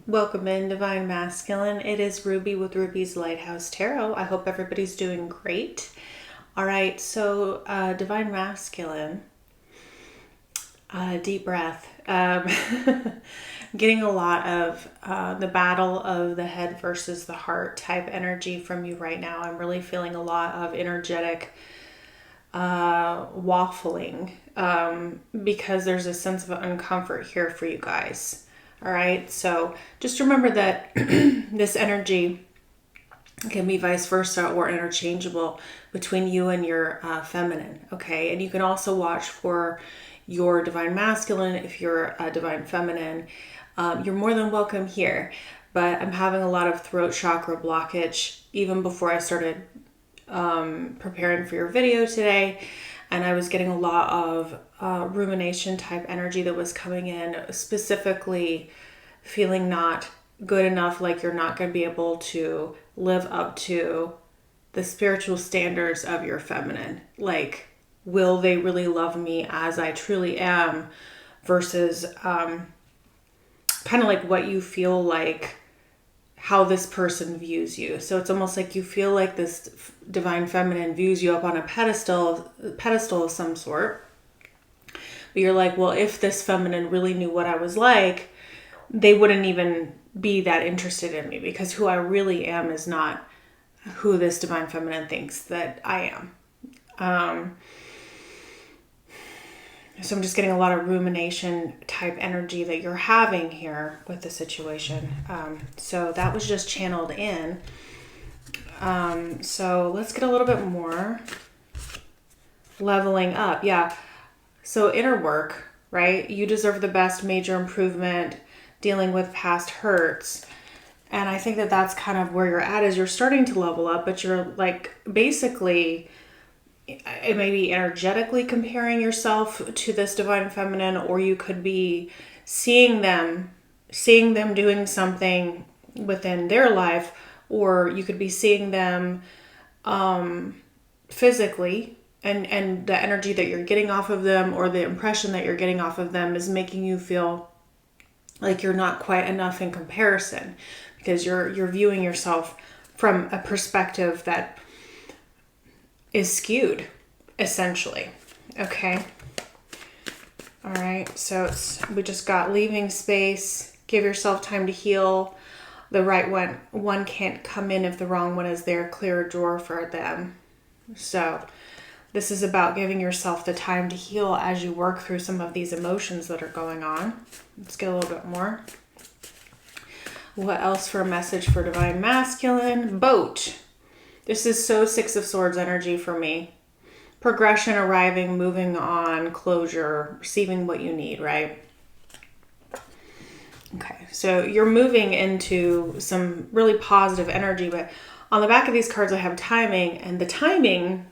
Welcome in, Divine Masculine. It is Ruby with Ruby's Lighthouse Tarot. I hope everybody's doing great. All right, so Divine Masculine, deep breath. Getting a lot of the battle of the head versus the heart type energy from you right now. I'm really feeling a lot of energetic waffling because there's a sense of uncomfort here for you guys. All right, so just remember that this energy can be vice versa or interchangeable between you and your feminine, okay? And you can also watch for your divine masculine if you're a divine feminine. You're more than welcome here, but I'm having a lot of throat chakra blockage even before I started preparing for your video today. And I was getting a lot of rumination type energy that was coming in, specifically feeling not good enough, like you're not going to be able to live up to the spiritual standards of your feminine. Like, will they really love me as I truly am versus kind of like what you feel like how this person views you. So it's almost like you feel like this divine feminine views you up on a pedestal of some sort. But you're like, well, if this feminine really knew what I was like, they wouldn't even be that interested in me because who I really am is not who this divine feminine thinks that I am. So I'm just getting a lot of rumination type energy that you're having here with the situation. So that was just channeled in. So let's get a little bit more leveling up. Yeah. So inner work, right? You deserve the best, major improvement, dealing with past hurts. And I think that that's kind of where you're at, is you're starting to level up, but you're like basically, it may be energetically comparing yourself to this divine feminine, or you could be seeing them doing something within their life, or you could be seeing them physically, and the energy that you're getting off of them, or the impression that you're getting off of them, is making you feel like you're not quite enough in comparison, because you're viewing yourself from a perspective that is skewed, essentially. Okay. All right. So we just got leaving space. Give yourself time to heal. The right one can't come in if the wrong one is there. Clear a drawer for them. So this is about giving yourself the time to heal as you work through some of these emotions that are going on. Let's get a little bit more. What else for a message for Divine Masculine? Boat. This is so Six of Swords energy for me. Progression, arriving, moving on, closure, receiving what you need, right? Okay, so you're moving into some really positive energy, but on the back of these cards I have timing, and the timing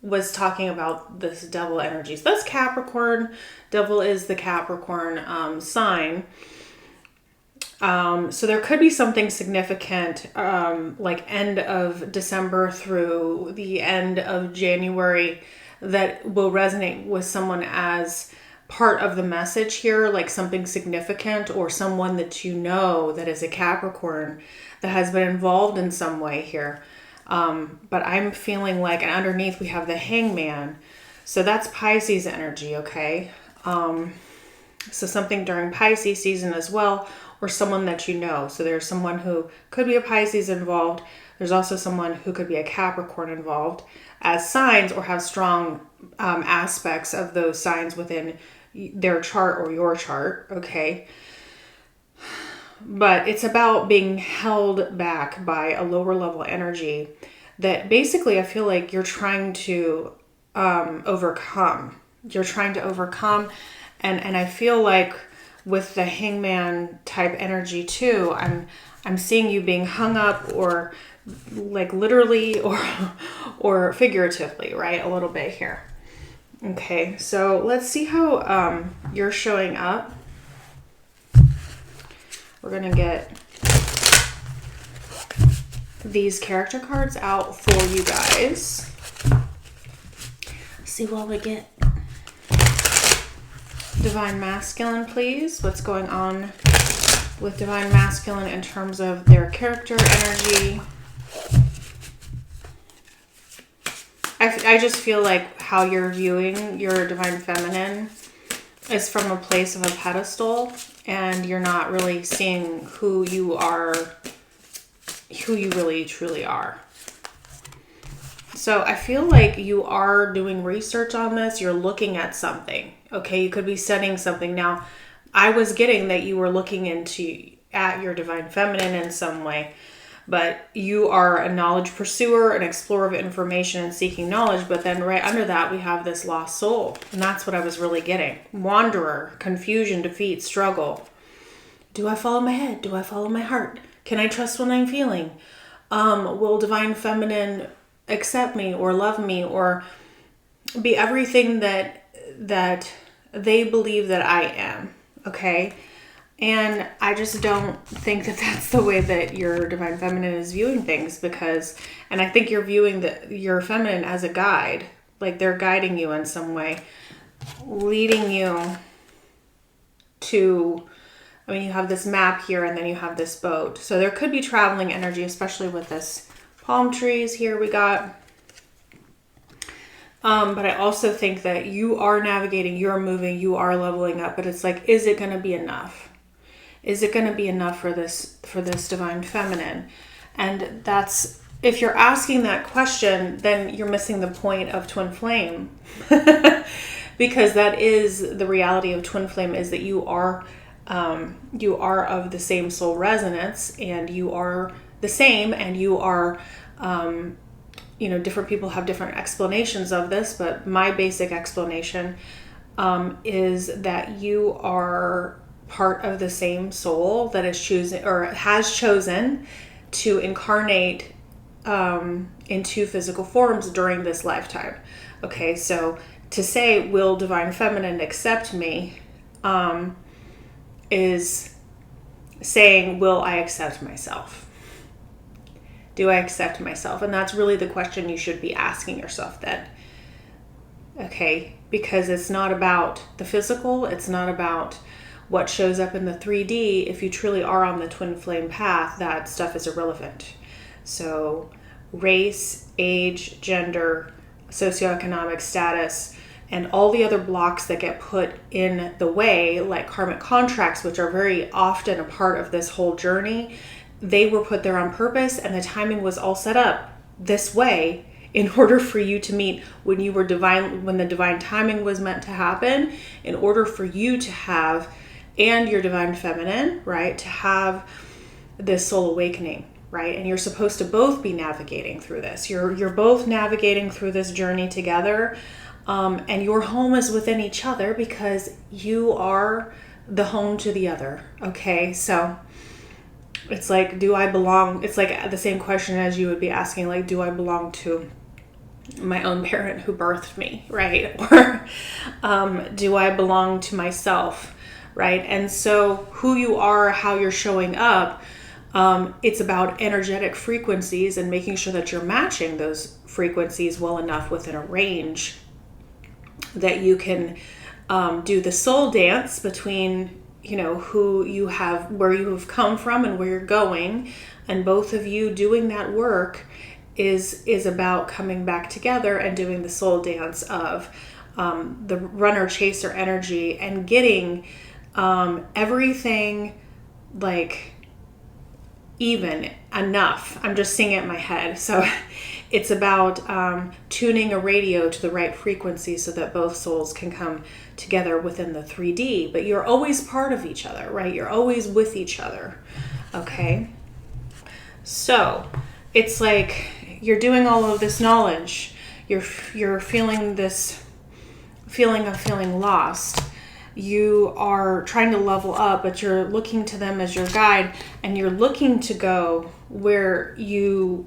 was talking about this devil energy. So that's Capricorn. Devil is the Capricorn sign. So there could be something significant, like end of December through the end of January, that will resonate with someone as part of the message here, like something significant, or someone that you know that is a Capricorn that has been involved in some way here. But I'm feeling like, and underneath we have the Hangman. So that's Pisces energy, okay? So something during Pisces season as well, or someone that you know. So there's someone who could be a Pisces involved. There's also someone who could be a Capricorn involved as signs, or have strong aspects of those signs within their chart or your chart, okay? But it's about being held back by a lower level energy that basically I feel like you're trying to overcome. You're trying to overcome, and I feel like with the Hangman type energy too, I'm seeing you being hung up, or like literally or figuratively, right? A little bit here. Okay, so let's see how you're showing up. We're gonna get these character cards out for you guys. See what we get. Divine Masculine, please. What's going on with divine masculine in terms of their character energy. I just feel like how you're viewing your divine feminine is from a place of a pedestal, and you're not really seeing who you are, who you really truly are. So I feel like you are doing research on this. You're looking at something. Okay, you could be studying something. Now, I was getting that you were looking at your divine feminine in some way, but you are a knowledge pursuer, an explorer of information and seeking knowledge. But then right under that, we have this lost soul. And that's what I was really getting. Wanderer, confusion, defeat, struggle. Do I follow my head? Do I follow my heart? Can I trust what I'm feeling? Will divine feminine accept me or love me or be everything that they believe that I am? Okay. And I just don't think that that's the way that your divine feminine is viewing things, and I think you're viewing your feminine as a guide, like they're guiding you in some way, leading you to, you have this map here and then you have this boat. So there could be traveling energy, especially with this palm trees here we got. But I also think that you are navigating, you're moving, you are leveling up, but it's like, is it going to be enough? Is it going to be enough for this divine feminine? And that's, if you're asking that question, then you're missing the point of twin flame. Because that is the reality of twin flame, is that you are of the same soul resonance, and you are the same, and you are, different people have different explanations of this, but my basic explanation is that you are part of the same soul that is choosing or has chosen to incarnate in two physical forms during this lifetime. Okay, so to say, will divine feminine accept me, is saying, will I accept myself? Do I accept myself? And that's really the question you should be asking yourself then. Okay, because it's not about the physical, it's not about what shows up in the 3D. If you truly are on the twin flame path, that stuff is irrelevant. So race, age, gender, socioeconomic status, and all the other blocks that get put in the way, like karmic contracts, which are very often a part of this whole journey, they were put there on purpose, and the timing was all set up this way in order for you to meet when the divine timing was meant to happen, in order for you to have, and your divine feminine, right, to have this soul awakening, right? And you're supposed to both be navigating through this. You're both navigating through this journey together, and your home is within each other because you are the home to the other, okay? So it's like, do I belong? It's like the same question as you would be asking, like, do I belong to my own parent who birthed me, right? Or do I belong to myself? Right? And so who you are, how you're showing up, it's about energetic frequencies and making sure that you're matching those frequencies well enough within a range that you can do the soul dance between, who you have, where you have come from and where you're going. And both of you doing that work is about coming back together and doing the soul dance of the runner chaser energy and getting everything like even enough. I'm just seeing it in my head. So it's about tuning a radio to the right frequency so that both souls can come together within the 3D. But you're always part of each other, right? You're always with each other. Okay. So it's like you're doing all of this knowledge. You're feeling this feeling of feeling lost. You are trying to level up, but you're looking to them as your guide, and you're looking to go where you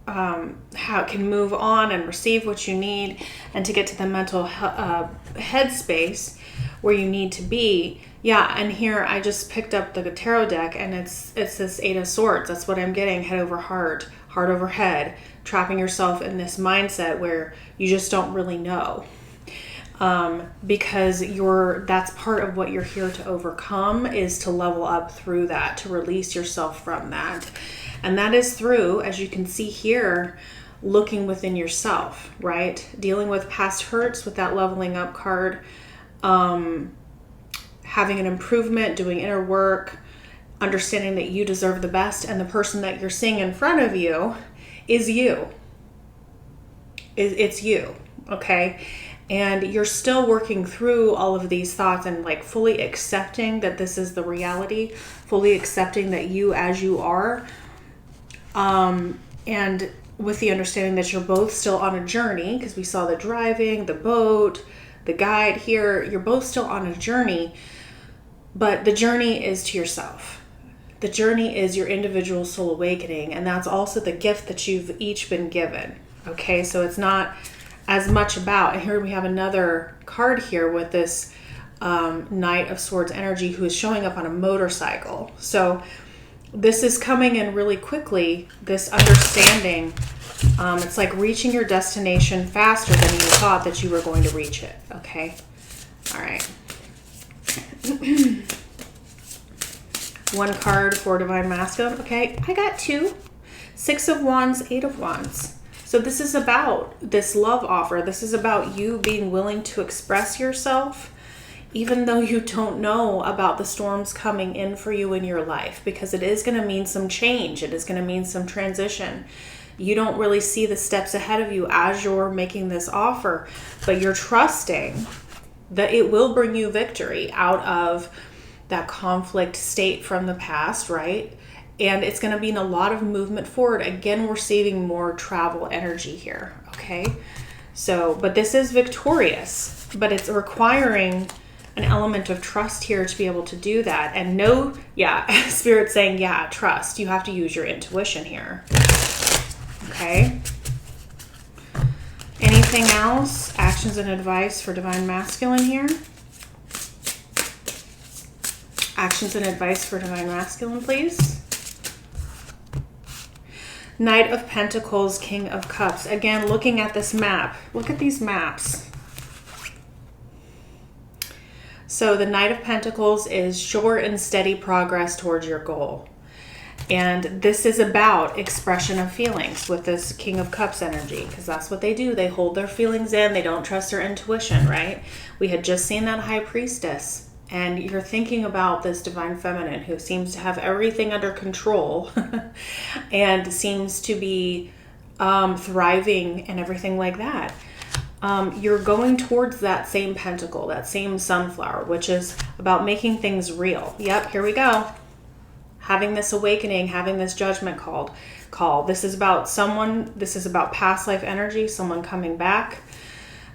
can move on and receive what you need, and to get to the mental headspace where you need to be. Yeah, and here I just picked up the tarot deck, and it's this 8 of Swords. That's what I'm getting. Head over heart, heart over head, trapping yourself in this mindset where you just don't really know. because that's part of what you're here to overcome, is to level up through that, to release yourself from that. And that is through, as you can see here, looking within yourself, right? Dealing with past hurts with that leveling up card, having an improvement, doing inner work, understanding that you deserve the best, and the person that you're seeing in front of you is you. It's you, okay? And you're still working through all of these thoughts and like fully accepting that this is the reality, fully accepting that you as you are, and with the understanding that you're both still on a journey, because we saw the driving, the boat, the guide here, you're both still on a journey, but the journey is to yourself. The journey is your individual soul awakening, and that's also the gift that you've each been given. Okay, so it's not as much about, and here we have another card here with this Knight of Swords energy who is showing up on a motorcycle. So this is coming in really quickly, this understanding. It's like reaching your destination faster than you thought that you were going to reach it. Okay, all right. One card for Divine Masculine. Okay, I got two. 6 of Wands, 8 of Wands. So this is about this love offer. This is about you being willing to express yourself, even though you don't know about the storms coming in for you in your life, because it is going to mean some change. It is going to mean some transition. You don't really see the steps ahead of you as you're making this offer, but you're trusting that it will bring you victory out of that conflict state from the past, right? And it's going to mean a lot of movement forward. Again, we're receiving more travel energy here, okay? So, but this is victorious, but it's requiring an element of trust here to be able to do that. And no, yeah, Spirit's saying, yeah, trust. You have to use your intuition here, okay? Anything else? Actions and advice for Divine Masculine here? Actions and advice for Divine Masculine, please. Knight of Pentacles, King of Cups. Again, looking at this map. Look at these maps. So the Knight of Pentacles is short and steady progress towards your goal. And this is about expression of feelings with this King of Cups energy, because that's what they do. They hold their feelings in. They don't trust their intuition, right? We had just seen that High Priestess. And you're thinking about this Divine Feminine who seems to have everything under control and seems to be thriving and everything like that. You're going towards that same pentacle, that same sunflower, which is about making things real. Yep, here we go. Having this awakening, having this judgment call. This is about someone, this is about past life energy, someone coming back.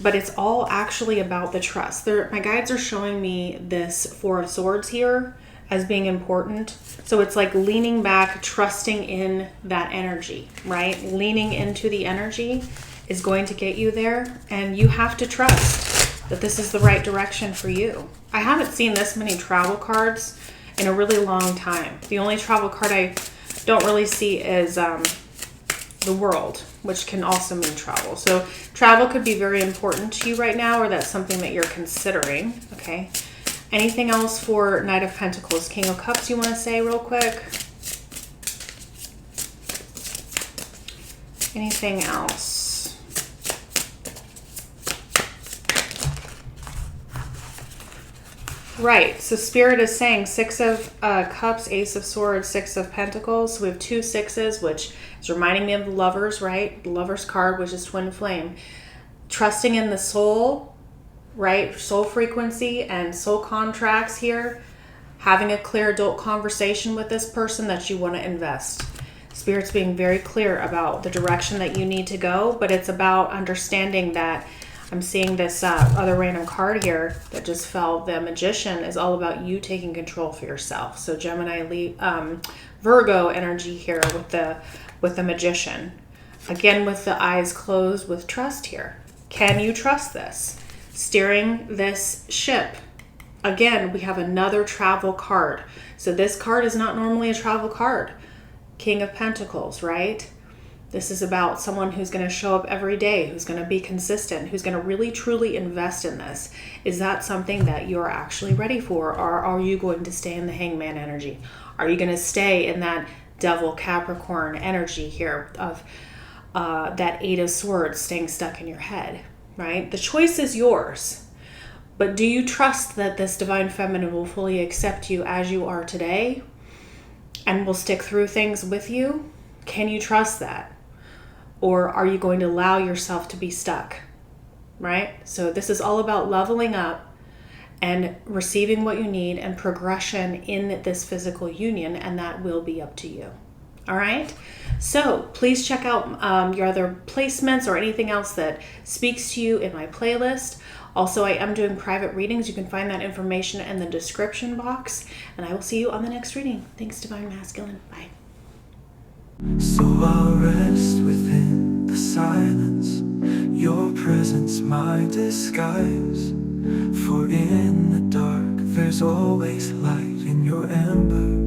But it's all actually about the trust. My guides are showing me this Four of Swords here as being important. So it's like leaning back, trusting in that energy, right? Leaning into the energy is going to get you there. And you have to trust that this is the right direction for you. I haven't seen this many travel cards in a really long time. The only travel card I don't really see is the World, which can also mean travel. So travel could be very important to you right now, or that's something that you're considering, okay? Anything else for Knight of Pentacles, King of Cups you want to say real quick? Anything else? Right, so Spirit is saying 6 of Cups, Ace of Swords, 6 of Pentacles. So we have 2 6s, which is reminding me of the Lovers, right? The Lovers card, which is twin flame. Trusting in the soul, right? Soul frequency and soul contracts here. Having a clear adult conversation with this person that you want to invest. Spirit's being very clear about the direction that you need to go, but it's about understanding that I'm seeing this other random card here that just fell. The Magician is all about you taking control for yourself. So Gemini, Virgo energy here with the Magician. Again, with the eyes closed, with trust here. Can you trust this? Steering this ship. Again, we have another travel card. So this card is not normally a travel card. King of Pentacles, right? This is about someone who's going to show up every day, who's going to be consistent, who's going to really truly invest in this. Is that something that you're actually ready for? Or are you going to stay in the hangman energy? Are you going to stay in that devil Capricorn energy here of that Eight of Swords staying stuck in your head, right? The choice is yours. But do you trust that this divine feminine will fully accept you as you are today and will stick through things with you? Can you trust that? Or are you going to allow yourself to be stuck, right? So this is all about leveling up and receiving what you need and progression in this physical union, and that will be up to you. All right? So please check out your other placements or anything else that speaks to you in my playlist. Also, I am doing private readings. You can find that information in the description box, and I will see you on the next reading. Thanks, Divine Masculine. Bye. So I'll rest within the silence, your presence my disguise. For in the dark there's always light in your ember.